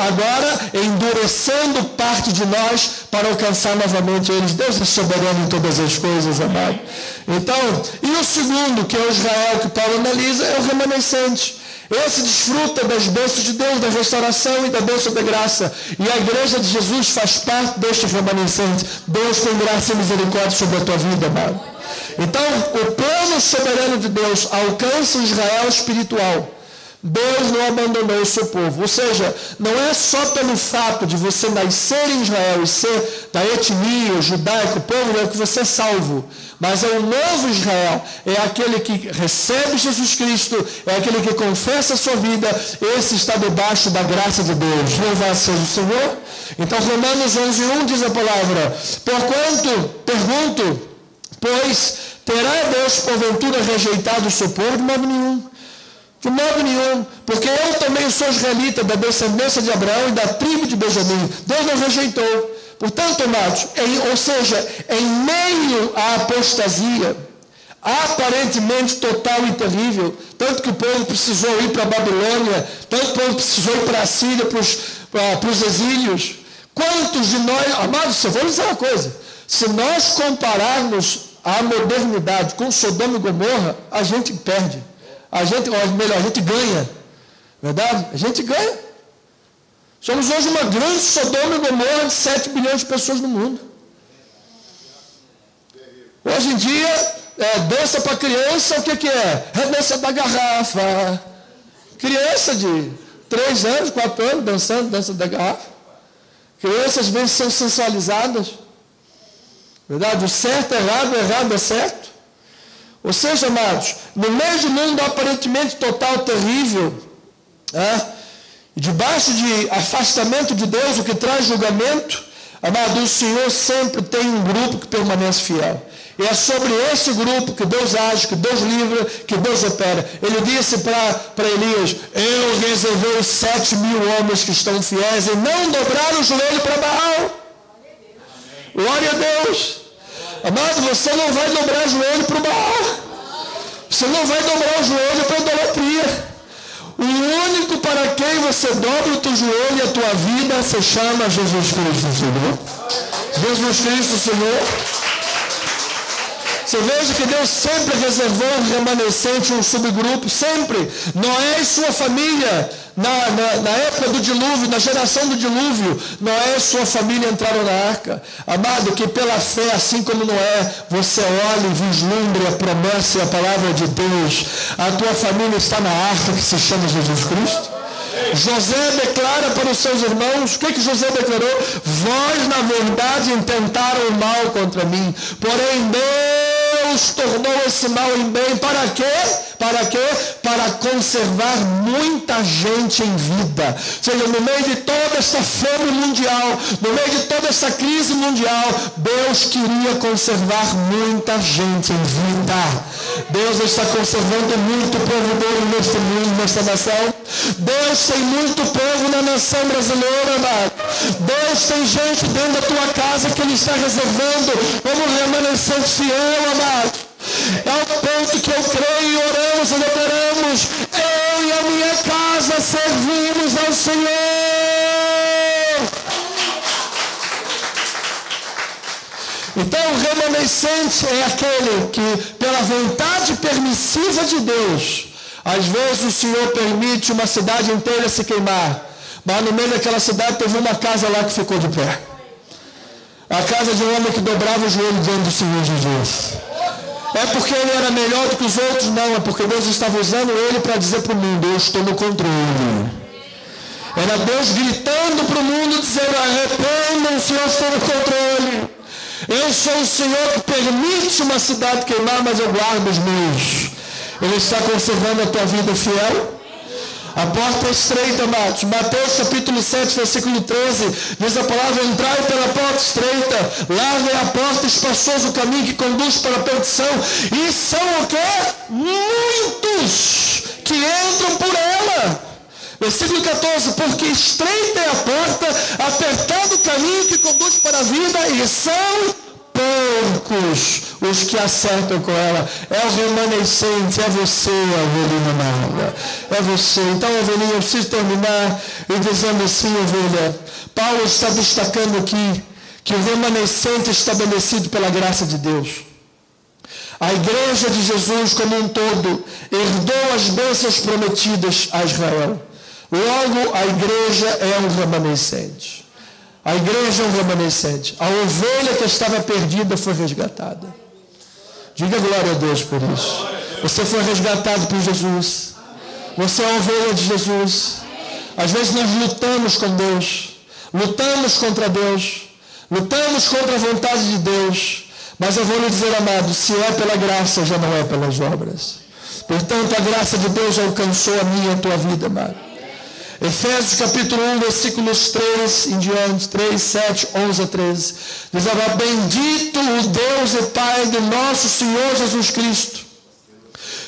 agora endurecendo parte de nós para alcançar novamente eles. Deus é soberano em todas as coisas, amado. Então, e o segundo, que é o Israel que Paulo analisa, é o remanescente. Esse desfruta das bênçãos de Deus, da restauração e da bênção da graça. E a igreja de Jesus faz parte deste remanescente. Deus tem graça e misericórdia sobre a tua vida, amado. Então, o plano soberano de Deus alcança Israel espiritual. Deus não abandonou o seu povo. Ou seja, não é só pelo fato de você nascer em Israel e ser da etnia judaica, o povo é que você é salvo. Mas é o novo Israel, é aquele que recebe Jesus Cristo, é aquele que confessa a sua vida, esse está debaixo da graça de Deus. Louvado seja o Senhor. Então, Romanos 11:1 diz a palavra: porquanto, pergunto, pois terá Deus porventura rejeitado o seu povo? De modo nenhum. De modo nenhum, porque eu também sou israelita, da descendência de Abraão e da tribo de Benjamim. Deus não rejeitou. Portanto, amados, ou seja, em meio à apostasia, aparentemente total e terrível, tanto que o povo precisou ir para a Babilônia, tanto que o povo precisou ir para a Síria, para os exílios. Quantos de nós, amados, eu vou dizer uma coisa: se nós compararmos a modernidade com Sodoma e Gomorra, a gente perde. A gente ganha. Verdade? A gente ganha. Somos hoje uma grande Sodoma e Gomorra de 7 bilhões de pessoas no mundo. Hoje em dia, dança para criança, o que é? É dança da garrafa. Criança de 3 anos, 4 anos, dançando dança da garrafa. Crianças às vezes são sensualizadas. Verdade? O certo é errado, o errado é certo. Ou seja, amados, no meio de um mundo aparentemente total, terrível, debaixo de afastamento de Deus, o que traz julgamento, amado, o Senhor sempre tem um grupo que permanece fiel. E é sobre esse grupo que Deus age, que Deus livra, que Deus opera. Ele disse para Elias: eu reservei 7.000 homens que estão fiéis e não dobraram o joelho para Baal. Glória a Deus. Amado, você não vai dobrar o joelho para o Baal. Você não vai dobrar o joelho para a idolatria. O único para quem você dobra o teu joelho e a tua vida se chama Jesus Cristo, Senhor. Jesus Cristo, Senhor. Você veja que Deus sempre reservou um remanescente, um subgrupo, sempre. Noé e sua família, na época do dilúvio, na geração do dilúvio, Noé e sua família entraram na arca. Amado, que pela fé, assim como Noé, você olha e vislumbre a promessa e a palavra de Deus. A tua família está na arca que se chama Jesus Cristo. José declara para os seus irmãos, o que José declarou? Vós, na verdade, intentaram o mal contra mim, porém Deus tornou esse mal em bem. Para quê? Para quê? Para conservar muita gente em vida. Ou seja, no meio de toda essa fome mundial, no meio de toda essa crise mundial, Deus queria conservar muita gente em vida. Deus está conservando muito povo dele neste mundo, nesta nação. Deus tem muito povo na nação brasileira, amado. Deus tem gente dentro da tua casa que Ele está reservando como remanescente fiel, amado. É o ponto que eu creio e oramos e declaramos: eu e a minha casa servimos ao Senhor. Então, o remanescente é aquele que, pela vontade permissiva de Deus, às vezes o Senhor permite uma cidade inteira se queimar, mas no meio daquela cidade teve uma casa lá que ficou de pé. A casa de um homem que dobrava o joelho diante do Senhor Jesus. É porque ele era melhor do que os outros? Não, é porque Deus estava usando ele para dizer para o mundo: eu estou no controle. Era Deus gritando para o mundo, dizendo: arrependam-se, eu estou no controle. Eu sou o Senhor que permite uma cidade queimar, mas eu guardo os meus. Ele está conservando a tua vida fiel. A porta é estreita, amados. Mateus capítulo 7, versículo 13, diz a palavra: entrai pela porta estreita, larga é a porta, espaçoso o caminho que conduz para a perdição, e são o quê? Muitos que entram por ela. Versículo 14, porque estreita é a porta, apertado o caminho que conduz para a vida, e são poucos os que acertam com ela. É o remanescente, é você, ovelhinha amada. É você. Então, ovelhinha, eu preciso terminar e dizendo assim, ovelha, Paulo está destacando aqui que o remanescente é estabelecido pela graça de Deus. A igreja de Jesus como um todo herdou as bênçãos prometidas a Israel. Logo, a igreja é um remanescente. A igreja é um remanescente. A ovelha que estava perdida foi resgatada. Diga glória a Deus por isso. Você foi resgatado por Jesus. Você é a ovelha de Jesus. Às vezes nós lutamos com Deus. Lutamos contra Deus. Lutamos contra a vontade de Deus. Mas eu vou lhe dizer, amado, se é pela graça, já não é pelas obras. Portanto, a graça de Deus alcançou a minha e a tua vida, amado. Efésios capítulo 1, versículos 3 em diante, 3, 7, 11 a 13. Diz: bendito o Deus e Pai de nosso Senhor Jesus Cristo,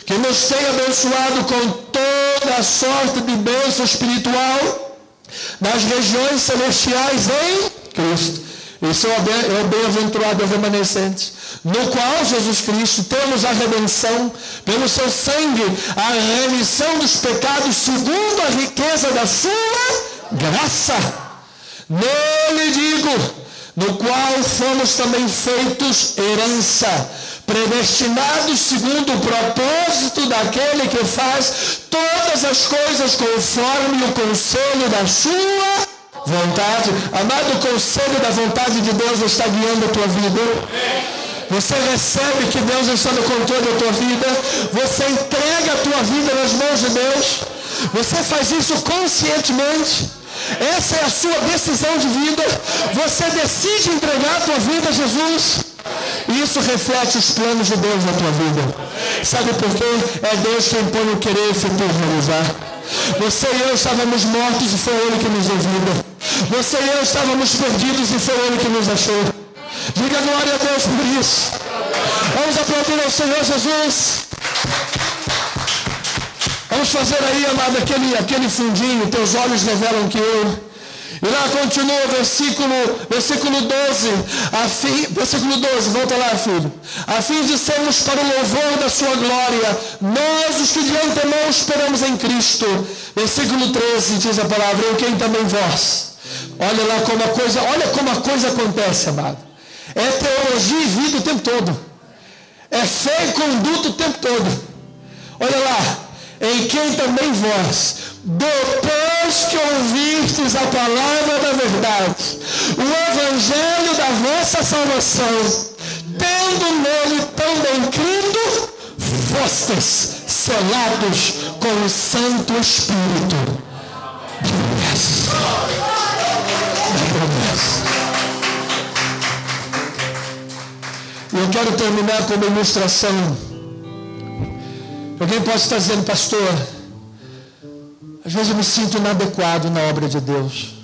que nos tem abençoado com toda a sorte de bênção espiritual nas regiões celestiais em Cristo. Esse é o bem-aventurado, é o remanescente, no qual Jesus Cristo temos a redenção, pelo seu sangue, a remissão dos pecados, segundo a riqueza da sua graça. Nele digo, no qual fomos também feitos herança, predestinados segundo o propósito daquele que faz todas as coisas conforme o conselho da sua vontade. Amado, o conselho da vontade de Deus está guiando a tua vida. Você recebe que Deus está no controle da tua vida. Você entrega a tua vida nas mãos de Deus. Você faz isso conscientemente? Essa é a sua decisão de vida? Você decide entregar a tua vida a Jesus? E isso reflete os planos de Deus na tua vida. Sabe por quê? É Deus quem põe o querer e o futuro realizar. Você e eu estávamos mortos e foi Ele que nos deu vida. Você e eu estávamos perdidos e foi Ele que nos achou. Diga glória a Deus por isso. Vamos aplaudir ao Senhor Jesus. Vamos fazer aí, amado, aquele fundinho. Teus olhos revelam que eu. E lá continua versículo 12. Versículo 12, volta lá, filho. A fim de sermos para o louvor da sua glória, nós os que de antemão esperamos em Cristo. Versículo 13 diz a palavra, em quem também vós. Olha lá como a coisa acontece, amado. É teologia e vida o tempo todo. É fé e conduta o tempo todo. Olha lá, em quem também vós, depois que ouvistes a palavra da verdade, o evangelho da vossa salvação, tendo nele também crido, fostes selados com o Santo Espírito. E eu quero terminar com uma ilustração. Alguém pode estar dizendo, pastor, às vezes eu me sinto inadequado na obra de Deus.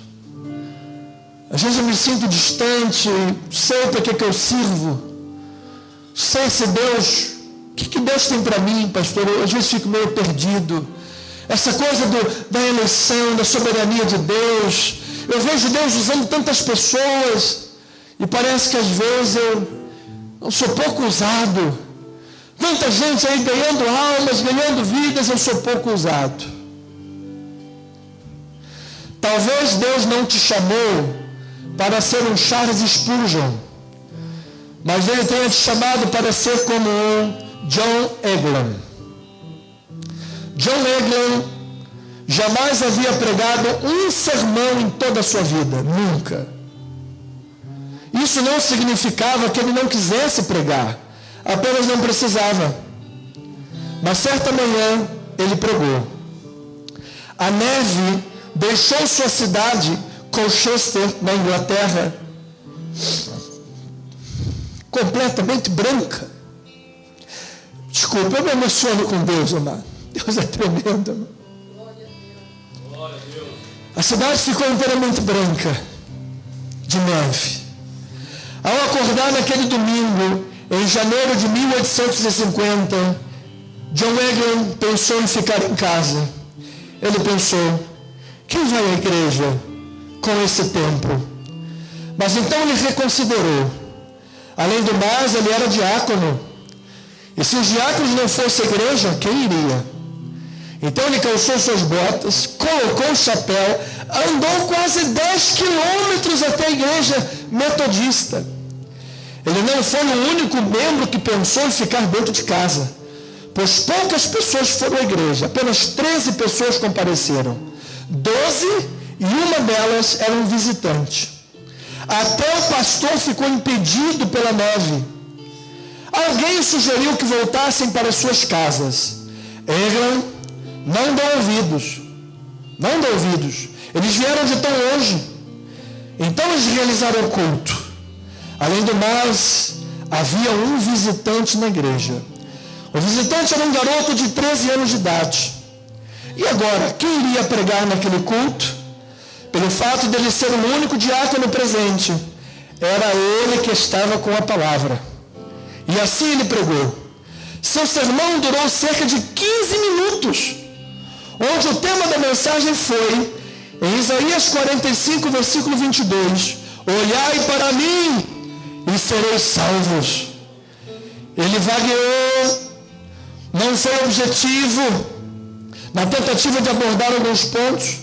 Às vezes eu me sinto distante, sei para que eu sirvo. Sei se Deus, o que Deus tem para mim, pastor? Eu, às vezes fico meio perdido. Essa coisa da eleição, da soberania de Deus. Eu vejo Deus usando tantas pessoas e parece que às vezes eu sou pouco usado. Tanta gente aí ganhando almas, ganhando vidas, eu sou pouco usado. Talvez Deus não te chamou para ser um Charles Spurgeon, mas Ele tenha te chamado para ser como um John Eglon. John Eglon jamais havia pregado um sermão em toda a sua vida, nunca. Isso não significava que ele não quisesse pregar, apenas não precisava. Mas certa manhã ele pregou. A neve deixou sua cidade, Colchester, na Inglaterra, completamente branca. Desculpa, eu me emociono com Deus, amado. Deus é tremendo, amado. A cidade ficou inteiramente branca, de neve. Ao acordar naquele domingo, em janeiro de 1850, John Eglon pensou em ficar em casa. Ele pensou, quem vai à igreja com esse tempo? Mas então ele reconsiderou. Além do mais, ele era diácono. E se os diáconos não fossem à igreja, quem iria? Então ele calçou suas botas, colocou o chapéu, andou quase 10 quilômetros até a igreja metodista. Ele não foi o único membro que pensou em ficar dentro de casa, pois poucas pessoas foram à igreja, apenas 13 pessoas compareceram. 12 e uma delas era um visitante. Até o pastor ficou impedido pela neve. Alguém sugeriu que voltassem para suas casas. Eglon não deu ouvidos. Não deu ouvidos. Eles vieram de tão longe. Então eles realizaram o culto. Além do mais, havia um visitante na igreja. O visitante era um garoto de 13 anos de idade. E agora, quem iria pregar naquele culto? Pelo fato dele ser o único diácono presente, era ele que estava com a palavra. E assim ele pregou. Seu sermão durou cerca de 15 minutos, onde o tema da mensagem foi, em Isaías 45, versículo 22, olhai para mim e sereis salvos. Ele vagueou, não foi objetivo, na tentativa de abordar alguns pontos.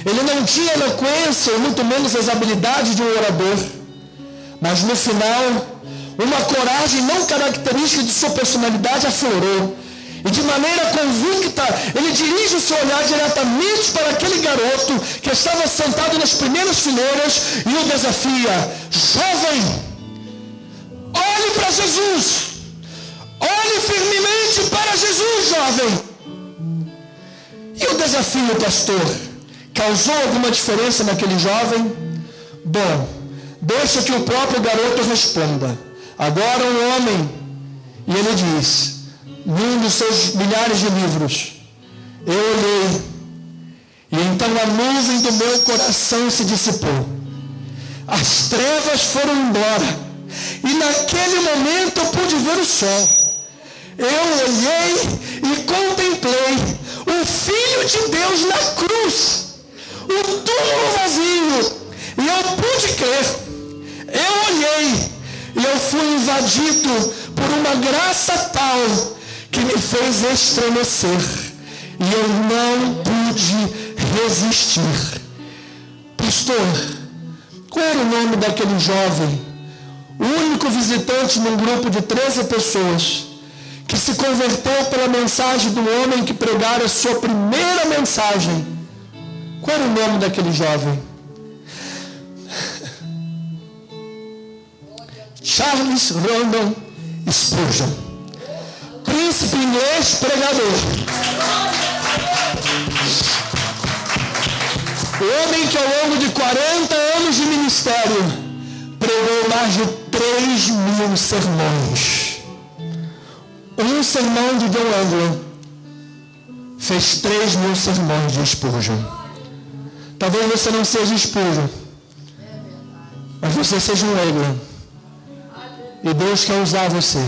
Ele não tinha eloquência, e muito menos as habilidades de um orador. Mas no final, uma coragem não característica de sua personalidade aflorou. E de maneira convicta, ele dirige o seu olhar diretamente para aquele garoto que estava sentado nas primeiras fileiras e o desafia. Jovem, olhe para Jesus. Olhe firmemente para Jesus, jovem. E o desafio, pastor, causou alguma diferença naquele jovem? Bom, deixa que o próprio garoto responda. Agora um homem, e ele diz, num dos seus milhares de livros, eu olhei, e então a nuvem do meu coração se dissipou. As trevas foram embora, e naquele momento eu pude ver o sol. Eu olhei e contemplei o Filho de Deus na cruz, o túmulo vazio, e eu pude crer. Eu olhei e eu fui invadido por uma graça tal que me fez estremecer, e eu não pude resistir. Pastor, qual era o nome daquele jovem, o único visitante num grupo de 13 pessoas, que se converteu pela mensagem do homem que pregara a sua primeira mensagem? Qual era o nome daquele jovem? Charles Randall Spurgeon, príncipe inglês pregador. O homem que ao longo de 40 anos de ministério pregou mais de 3.000 sermões. Um sermão de John Anglo fez 3.000 sermões de Spurgeon. Talvez você não seja Spurgeon, mas você seja um Anglo. E Deus quer usar você.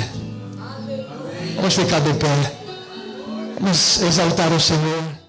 Vamos ficar de pé. Vamos exaltar o Senhor.